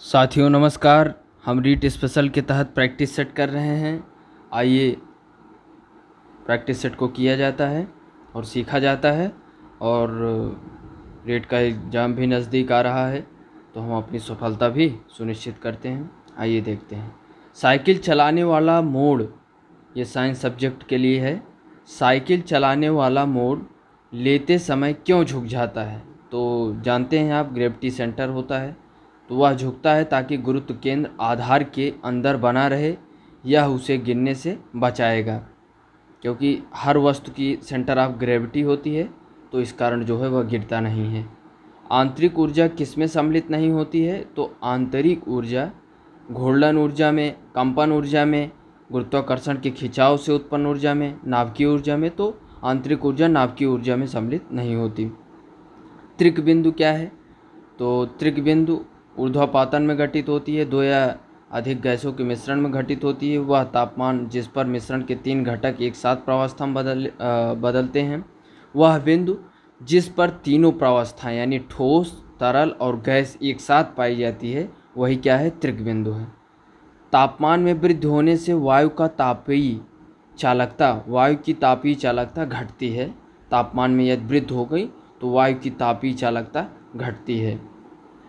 साथियों नमस्कार। हम रीट स्पेशल के तहत प्रैक्टिस सेट कर रहे हैं। आइए प्रैक्टिस सेट को किया जाता है और सीखा जाता है, और रीट का एग्ज़ाम भी नज़दीक आ रहा है तो हम अपनी सफलता भी सुनिश्चित करते हैं। आइए देखते हैं। साइकिल चलाने वाला मोड़, ये साइंस सब्जेक्ट के लिए है। साइकिल चलाने वाला मोड़ लेते समय क्यों झुक जाता है? तो जानते हैं आप, ग्रेविटी सेंटर होता है तो वह झुकता है ताकि गुरुत्व केंद्र आधार के अंदर बना रहे, यह उसे गिरने से बचाएगा। क्योंकि हर वस्तु की सेंटर ऑफ ग्रेविटी होती है तो इस कारण जो है वह गिरता नहीं है। आंतरिक ऊर्जा किसमें सम्मिलित नहीं होती है? तो आंतरिक ऊर्जा घूर्णन ऊर्जा में, कंपन ऊर्जा में, गुरुत्वाकर्षण के खिंचाव से उत्पन्न ऊर्जा में, नाभिकीय ऊर्जा में। तो आंतरिक ऊर्जा नाभिकीय ऊर्जा में सम्मिलित नहीं होती। त्रिक बिंदु क्या है? तो त्रिक बिंदु ऊर्ध्वापातन में घटित होती है, दो या अधिक गैसों के मिश्रण में घटित होती है। वह तापमान जिस पर मिश्रण के तीन घटक एक साथ प्रावस्था में बदलते हैं। वह बिंदु जिस पर तीनों प्रावस्थाएं यानी ठोस, तरल और गैस एक साथ पाई जाती है, वही क्या है? त्रिक बिंदु है। तापमान में वृद्धि होने से वायु की तापीय चालकता घटती है। तापमान में यदि वृद्धि हो गई तो वायु की तापीय चालकता घटती है।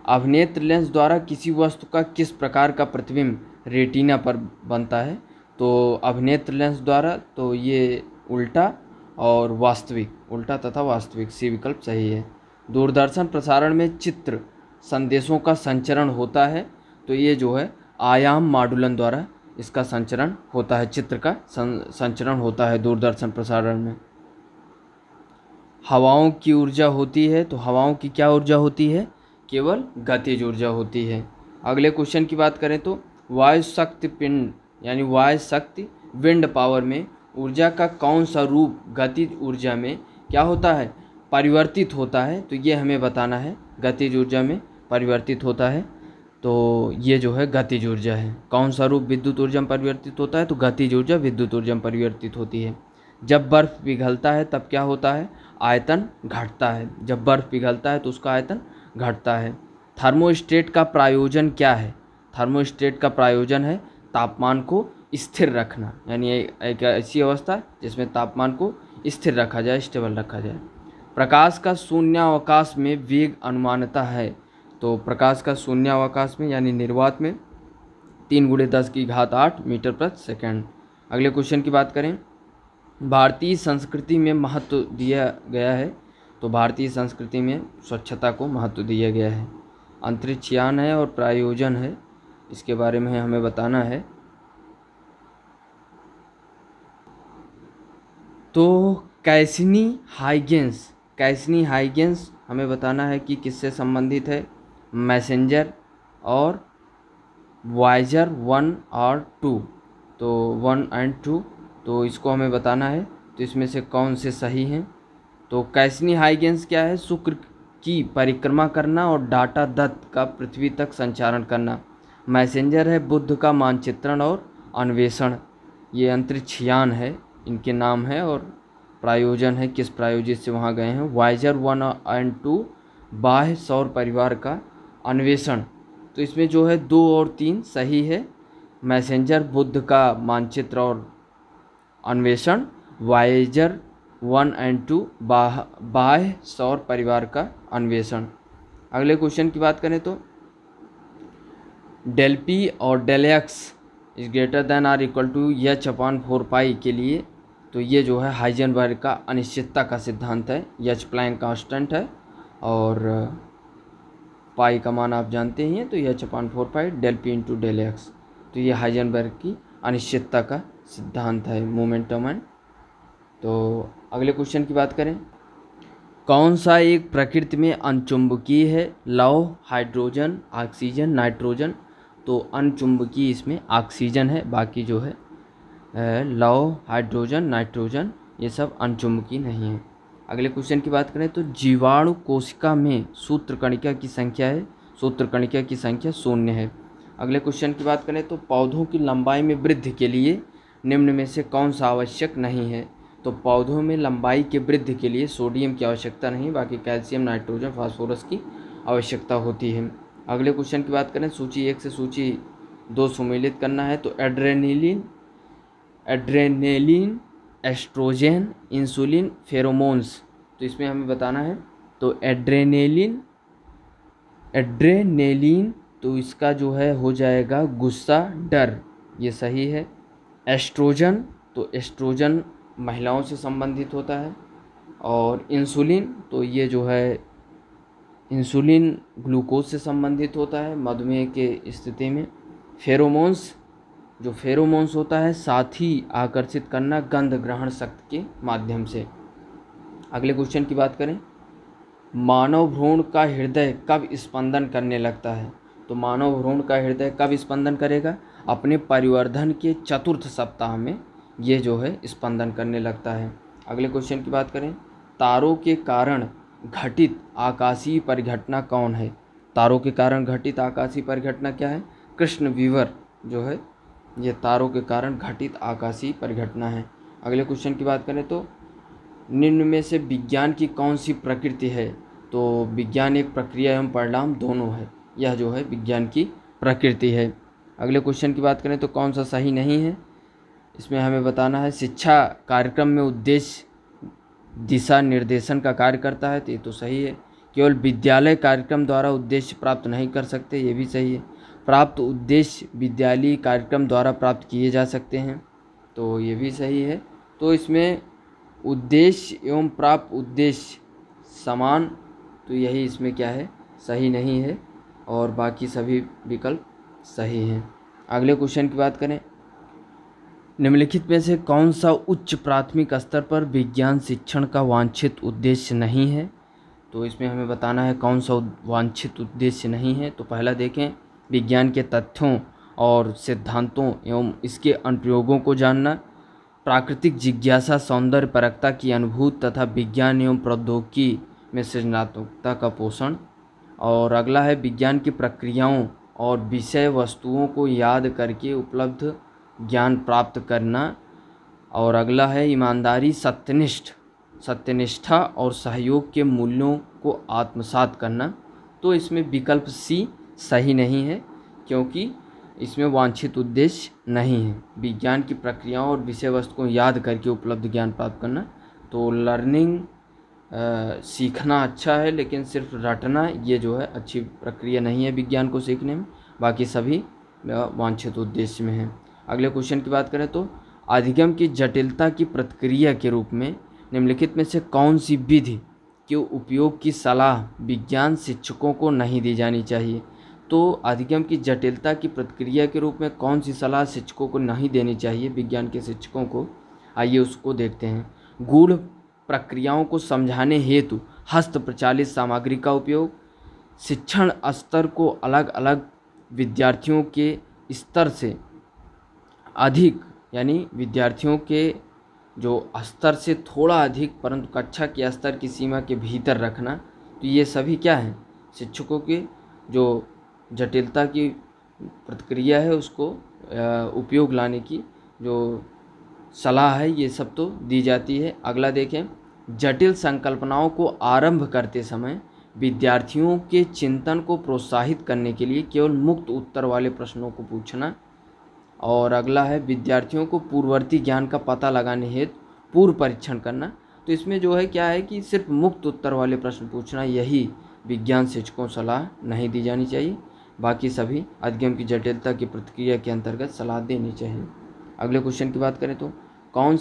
अभिनेत्र लेंस द्वारा किसी वस्तु का किस प्रकार का प्रतिबिंब रेटिना पर बनता है? तो अभिनेत्र लेंस द्वारा तो ये उल्टा और वास्तविक, उल्टा तथा वास्तविक, सी विकल्प सही है। दूरदर्शन प्रसारण में चित्र संदेशों का संचरण होता है तो ये जो है आयाम माडुलन द्वारा इसका संचरण होता है, चित्र का संचरण होता है दूरदर्शन प्रसारण में। हवाओं की ऊर्जा होती है तो हवाओं की क्या ऊर्जा होती है? केवल गतिज ऊर्जा होती है। अगले क्वेश्चन की बात करें तो वायु शक्ति पिंड यानी वायु शक्ति विंड पावर में ऊर्जा का कौन सा रूप गतिज ऊर्जा में क्या होता है? परिवर्तित होता है। तो ये हमें बताना है, गतिज ऊर्जा में परिवर्तित होता है तो ये जो है गतिज ऊर्जा है। कौन सा रूप विद्युत ऊर्जा में परिवर्तित होता है? तो गतिज ऊर्जा विद्युत ऊर्जा में परिवर्तित होती है। जब बर्फ़ पिघलता है तब क्या होता है? आयतन घटता है। जब बर्फ़ पिघलता है तो उसका आयतन घटता है। थर्मोस्टेट का प्रयोजन क्या है? थर्मोस्टेट का प्रयोजन है तापमान को स्थिर रखना, यानी एक ऐसी अवस्था जिसमें तापमान को स्थिर रखा जाए, स्टेबल रखा जाए। प्रकाश का शून्यावकाश में वेग अनुमानतः है। तो प्रकाश का शून्यावकाश में यानी निर्वात में 3×10⁸ मीटर प्रति सेकंड। अगले क्वेश्चन की बात करें, भारतीय संस्कृति में महत्व दिया गया है। तो भारतीय संस्कृति में स्वच्छता को महत्व दिया गया है। अंतरिक्ष यान है और प्रयोजन है, इसके बारे में हमें बताना है। तो कैसिनी हाइगेंस हमें बताना है कि किससे संबंधित है? मैसेंजर और वॉयेजर 1 और 2। तो 1 और 2, तो इसको हमें बताना है। तो इसमें से कौन से सही हैं? तो कैसिनी हाइगेंस क्या है? शुक्र की परिक्रमा करना और डाटा दत्त का पृथ्वी तक संचारण करना। मैसेंजर है बुध का मानचित्रण और अन्वेषण, ये अंतरिक्ष यान है, इनके नाम है। और प्रायोजन है, किस प्रायोजित से वहाँ गए हैं? वॉयेजर 1 और 2 बाह्य सौर परिवार का अन्वेषण। तो इसमें जो है 2 और 3 सही है। मैसेंजर बुध का मानचित्र और अन्वेषण, वॉयेजर 1 और 2 बाह्य सौर परिवार का अन्वेषण। अगले क्वेश्चन की बात करें तो डेल पी और del x is greater than or equal to h/4π के लिए, तो ये जो है हाइजेनबर्ग का अनिश्चितता का सिद्धांत है। एच प्लैंक कांस्टेंट है और पाई का मान आप जानते ही हैं, तो h/4π del p into del x. तो ये हाइजेनबर्ग की अनिश्चितता का सिद्धांत है, मोमेंटम एंड। तो अगले क्वेश्चन की बात करें, कौन सा एक प्रकृति में अनचुंबकीय है? लौह, हाइड्रोजन, ऑक्सीजन, नाइट्रोजन। तो अनचुंबकीय इसमें ऑक्सीजन है, बाकी जो है लौह, हाइड्रोजन, नाइट्रोजन, ये सब अनचुंबकीय नहीं है। अगले क्वेश्चन की बात करें तो जीवाणु कोशिका में सूत्रकणिका की संख्या है, सूत्रकणिका की संख्या 0 है। अगले क्वेश्चन की बात करें तो पौधों की लंबाई में वृद्धि के लिए निम्न में से कौन सा आवश्यक नहीं है? तो पौधों में लंबाई के वृद्धि के लिए सोडियम की आवश्यकता नहीं, बाकी कैल्शियम, नाइट्रोजन, फास्फोरस की आवश्यकता होती है। अगले क्वेश्चन की बात करें, सूची 1 से सूची 2 सुमेलित करना है। तो एड्रेनेलिन, एस्ट्रोजन, इंसुलिन, फेरोमोन्स, तो इसमें हमें बताना है। तो एड्रेनेलिन तो इसका जो है हो जाएगा गुस्सा, डर, ये सही है। एस्ट्रोजन, तो एस्ट्रोजन महिलाओं से संबंधित होता है। और इंसुलिन, तो ये जो है इंसुलिन ग्लूकोज से संबंधित होता है मधुमेह के स्थिति में। फेरोमोन्स, जो फेरोमोन्स होता है साथी आकर्षित करना गंध ग्रहण शक्ति के माध्यम से। अगले क्वेश्चन की बात करें, मानव भ्रूण का हृदय कब स्पंदन करने लगता है। तो मानव भ्रूण का हृदय कब स्पंदन करेगा, अपने परिवर्धन के 4th सप्ताह में ये जो है स्पंदन करने लगता है। अगले क्वेश्चन की बात करें, तारों के कारण घटित आकाशीय परिघटना कौन है। तारों के कारण घटित आकाशीय परिघटना क्या है, कृष्ण विवर जो है ये तारों के कारण घटित आकाशीय परिघटना है। अगले क्वेश्चन की बात करें तो निम्न में से विज्ञान की कौन सी प्रकृति है। तो विज्ञान एक प्रक्रिया एवं परिणाम दोनों है, यह जो है विज्ञान की प्रकृति है। अगले क्वेश्चन की बात करें तो कौन सा सही नहीं है, इसमें हमें बताना है। शिक्षा कार्यक्रम में उद्देश्य दिशा निर्देशन का कार्य करता है, तो ये तो सही है। केवल विद्यालय कार्यक्रम द्वारा उद्देश्य प्राप्त नहीं कर सकते, ये भी सही है। प्राप्त उद्देश्य विद्यालय कार्यक्रम द्वारा प्राप्त किए जा सकते हैं, तो ये भी सही है। तो इसमें उद्देश्य एवं प्राप्त उद्देश्य समान, तो यही इसमें क्या है, सही नहीं है, और बाकी सभी विकल्प सही हैं। अगले क्वेश्चन की बात करें, निम्नलिखित में से कौन सा उच्च प्राथमिक स्तर पर विज्ञान शिक्षण का वांछित उद्देश्य नहीं है। तो इसमें हमें बताना है कौन सा वांछित उद्देश्य नहीं है। तो पहला देखें, विज्ञान के तथ्यों और सिद्धांतों एवं इसके अनुप्रयोगों को जानना, प्राकृतिक जिज्ञासा, सौंदर्य परकता की अनुभूति तथा विज्ञान एवं प्रौद्योगिकी में सृजनात्मकता का पोषण। और अगला है विज्ञान की प्रक्रियाओं और विषय वस्तुओं को याद करके उपलब्ध ज्ञान प्राप्त करना। और अगला है ईमानदारी, सत्यनिष्ठा और सहयोग के मूल्यों को आत्मसात करना। तो इसमें विकल्प सी सही नहीं है, क्योंकि इसमें वांछित उद्देश्य नहीं है। विज्ञान की प्रक्रियाओं और विषय वस्तु को याद करके उपलब्ध ज्ञान प्राप्त करना, तो लर्निंग सीखना अच्छा है, लेकिन सिर्फ रटना ये जो है अच्छी प्रक्रिया नहीं है विज्ञान को सीखने में। बाकी सभी वांछित उद्देश्य में है। अगले क्वेश्चन की बात करें तो अधिगम की जटिलता की प्रतिक्रिया के रूप में निम्नलिखित में से कौन सी विधि के उपयोग की सलाह विज्ञान शिक्षकों को नहीं दी जानी चाहिए। तो अधिगम की जटिलता की प्रतिक्रिया के रूप में कौन सी सलाह शिक्षकों को नहीं देनी चाहिए विज्ञान के शिक्षकों को, आइए उसको देखते हैं। गूढ़ प्रक्रियाओं को समझाने हेतु हस्त प्रचालित सामग्री का उपयोग, शिक्षण स्तर को अलग अलग विद्यार्थियों के स्तर से अधिक, यानी विद्यार्थियों के जो स्तर से थोड़ा अधिक परंतु कक्षा के स्तर की सीमा के भीतर रखना, तो ये सभी क्या हैं, शिक्षकों के जो जटिलता की प्रतिक्रिया है उसको उपयोग लाने की जो सलाह है, ये सब तो दी जाती है। अगला देखें, जटिल संकल्पनाओं को आरंभ करते समय विद्यार्थियों के चिंतन को प्रोत्साहित करने के लिए केवल मुक्त उत्तर वाले प्रश्नों को पूछना। और अगला है विद्यार्थियों को पूर्ववर्ती ज्ञान का पता लगाने हेतु पूर्व परीक्षण करना। तो इसमें जो है क्या है कि सिर्फ मुक्त उत्तर वाले प्रश्न पूछना, यही विज्ञान शिक्षकों सलाह नहीं दी जानी चाहिए। बाकी सभी अधिगम की जटिलता की प्रतिक्रिया के अंतर्गत सलाह देनी चाहिए। अगले क्वेश्चन की बात करें तो कौन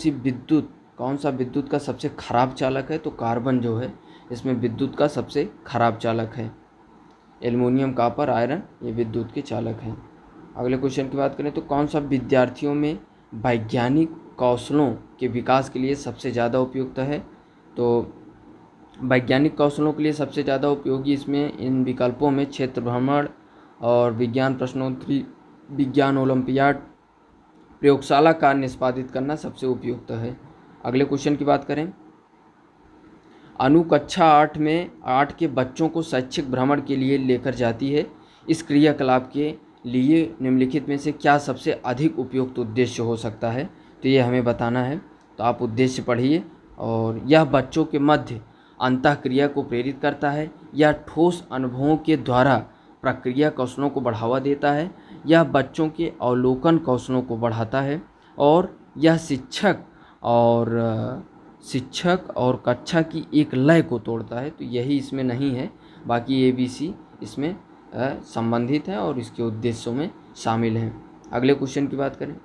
सा विद्युत का सबसे खराब चालक है। तो कार्बन जो है इसमें विद्युत का सबसे खराब चालक है। एल्युमिनियम, कॉपर, आयरन ये विद्युत के चालक हैं। अगले क्वेश्चन की बात करें तो कौन सा विद्यार्थियों में वैज्ञानिक कौशलों के विकास के लिए सबसे ज़्यादा उपयुक्त है। तो वैज्ञानिक कौशलों के लिए सबसे ज़्यादा उपयोगी इसमें इन विकल्पों में क्षेत्र भ्रमण और विज्ञान प्रश्नोत्तरी, विज्ञान ओलंपियाड, प्रयोगशाला कार्य निष्पादित करना सबसे उपयुक्त है। अगले क्वेश्चन की बात करें, कक्षा 8 के बच्चों को शैक्षिक भ्रमण के लिए लेकर जाती है। इस क्रियाकलाप के लिए निम्नलिखित में से क्या सबसे अधिक उपयुक्त उद्देश्य हो सकता है। तो ये हमें बताना है। तो आप उद्देश्य पढ़िए। और यह बच्चों के मध्य अंतःक्रिया को प्रेरित करता है या ठोस अनुभवों के द्वारा प्रक्रिया कौशलों को बढ़ावा देता है, यह बच्चों के अवलोकन कौशलों को बढ़ाता है, और यह शिक्षक और कक्षा की एक लय को तोड़ता है। तो यही इसमें नहीं है, बाकी ABC इसमें संबंधित है और इसके उद्देश्यों में शामिल हैं। अगले क्वेश्चन की बात करें,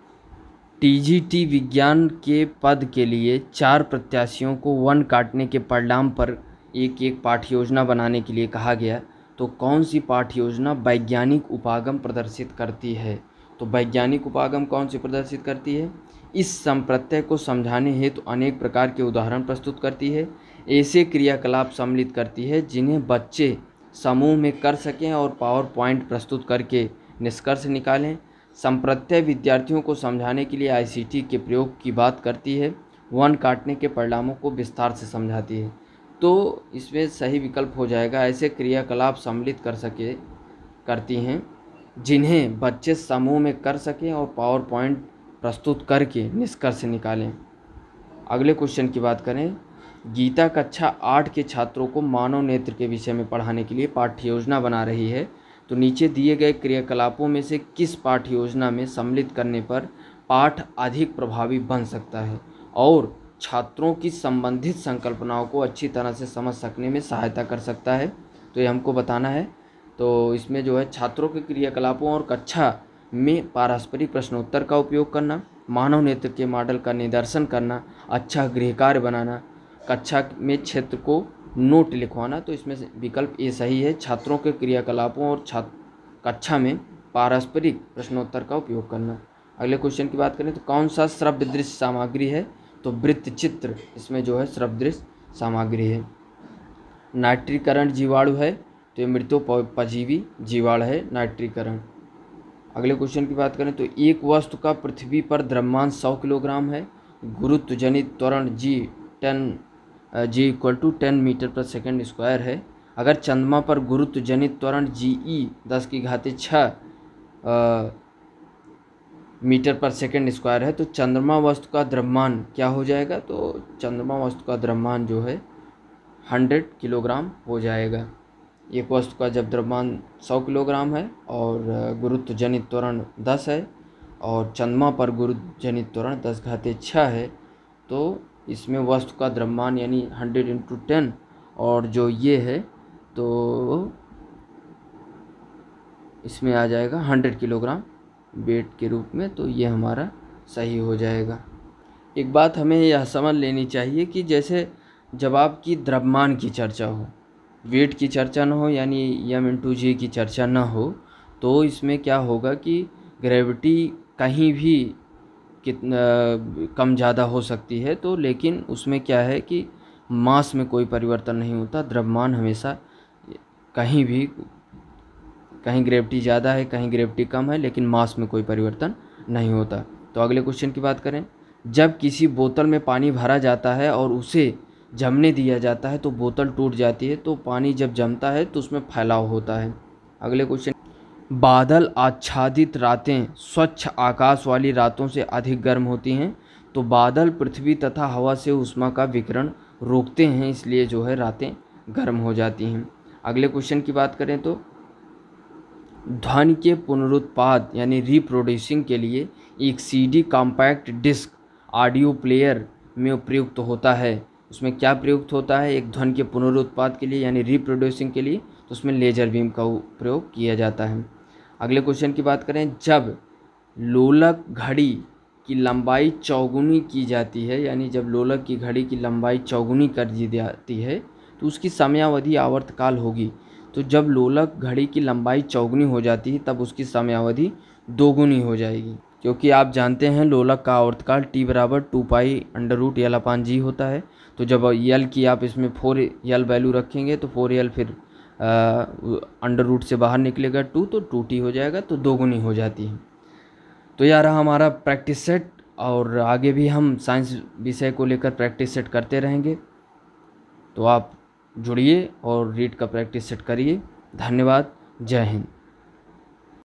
TGT विज्ञान के पद के लिए 4 प्रत्याशियों को वन काटने के परिणाम पर एक पाठ्य योजना बनाने के लिए कहा गया। तो कौन सी पाठ्य योजना वैज्ञानिक उपागम प्रदर्शित करती है? तो वैज्ञानिक उपागम कौन सी प्रदर्शित करती है? इस संप्रत्यय को समझाने हेतु अनेक प्रकार के उदाहरण प्रस्तुत करती है, ऐसे क्रियाकलाप सम्मिलित करती है जिन्हें बच्चे समूह में कर सकें और पावर पॉइंट प्रस्तुत करके निष्कर्ष निकालें। संप्रत्यय विद्यार्थियों को समझाने के लिए ICT के प्रयोग की बात करती है, वन काटने के परिणामों को विस्तार से समझाती है। तो इसमें सही विकल्प हो जाएगा, ऐसे क्रियाकलाप सम्मिलित करती हैं जिन्हें बच्चे समूह में कर सकें और पावर पॉइंट प्रस्तुत करके निष्कर्ष निकालें। अगले क्वेश्चन की बात करें, गीता कक्षा 8 के छात्रों को मानव नेत्र के विषय में पढ़ाने के लिए पाठ्य योजना बना रही है। तो नीचे दिए गए क्रियाकलापों में से किस पाठ्य योजना में सम्मिलित करने पर पाठ अधिक प्रभावी बन सकता है और छात्रों की संबंधित संकल्पनाओं को अच्छी तरह से समझ सकने में सहायता कर सकता है? तो ये हमको बताना है। तो इसमें जो है छात्रों के क्रियाकलापों और कक्षा में पारस्परिक प्रश्नोत्तर का उपयोग करना, मानव नेत्र के मॉडल का निदर्शन करना, अच्छा गृह कार्य बनाना, कक्षा में क्षेत्र को नोट लिखवाना। तो इसमें से विकल्प ए सही है, छात्रों के क्रियाकलापों और कक्षा में पारस्परिक प्रश्नोत्तर का उपयोग करना। अगले क्वेश्चन की बात करें तो कौन सा श्रव्य दृश्य सामग्री है? तो वृत्त चित्र इसमें जो है श्रव्य दृश्य सामग्री है। नाइट्रीकरण जीवाणु है, तो ये मृतोपजीवी जीवाणु है नाइट्रीकरण। अगले क्वेश्चन की बात करें तो एक वस्तु का पृथ्वी पर द्रव्यमान 100 किलोग्राम है, गुरुत्व जनित त्वरण G = 10 मीटर पर सेकंड स्क्वायर है। अगर चंद्रमा पर गुरुत्व जनित त्वरण GE 10⁶ मीटर पर सेकंड स्क्वायर है, तो चंद्रमा वस्तु का द्रव्यमान क्या हो जाएगा? तो चंद्रमा वस्तु का द्रव्यमान जो है 100 किलोग्राम हो जाएगा। एक वस्तु का जब द्रव्यमान 100 किलोग्राम है और गुरुत्व जनित त्वरण 10 है और चंद्रमा पर गुरुत्व जनित त्वरण 10⁻6 है, तो इसमें वस्तु का द्रव्यमान यानी 100 × 10 और जो ये है तो इसमें आ जाएगा 100 किलोग्राम वेट के रूप में। तो ये हमारा सही हो जाएगा। एक बात हमें यह समझ लेनी चाहिए कि जैसे जब आपकी द्रव्यमान की चर्चा हो, वेट की चर्चा ना हो यानी m/g की चर्चा ना हो, तो इसमें क्या होगा कि ग्रेविटी कहीं भी कितना कम ज़्यादा हो सकती है, तो लेकिन उसमें क्या है कि मास में कोई परिवर्तन नहीं होता। द्रव्यमान हमेशा कहीं ग्रेविटी ज़्यादा है, कहीं ग्रेविटी कम है, लेकिन मास में कोई परिवर्तन नहीं होता। तो अगले क्वेश्चन की बात करें, जब किसी बोतल में पानी भरा जाता है और उसे जमने दिया जाता है तो बोतल टूट जाती है। तो पानी जब जमता है तो उसमें फैलाव होता है। अगले क्वेश्चन, बादल आच्छादित रातें स्वच्छ आकाश वाली रातों से अधिक गर्म होती हैं। तो बादल पृथ्वी तथा हवा से ऊष्मा का विकिरण रोकते हैं, इसलिए जो है रातें गर्म हो जाती हैं। अगले क्वेश्चन की बात करें तो ध्वनि के पुनरुत्पाद यानी रिप्रोड्यूसिंग के लिए एक CD compact disc audio player में प्रयुक्त होता है। उसमें क्या प्रयुक्त होता है? एक ध्वनि के पुनरुत्पाद के लिए यानी रिप्रोड्यूसिंग के लिए, तो उसमें लेजर बीम का प्रयोग किया जाता है। अगले क्वेश्चन की बात करें, जब लोलक घड़ी की लंबाई चौगुनी की जाती है यानी जब लोलक की घड़ी की लंबाई चौगुनी कर दी जाती है तो उसकी समयावधि आवर्तकाल होगी। तो जब लोलक घड़ी की लंबाई चौगुनी हो जाती है तब उसकी समयावधि दोगुनी हो जाएगी, क्योंकि आप जानते हैं लोलक का आवर्तकाल T = 2π√L/g होता है। तो जब L की आप इसमें 4L वैल्यू रखेंगे तो 4L फिर √ से बाहर निकलेगा 2 तो 2T हो जाएगा, तो दोगुनी हो जाती है। तो यार हमारा प्रैक्टिस सेट, और आगे भी हम साइंस विषय को लेकर प्रैक्टिस सेट करते रहेंगे। तो आप जुड़िए और रीड का प्रैक्टिस सेट करिए। धन्यवाद। जय हिंद।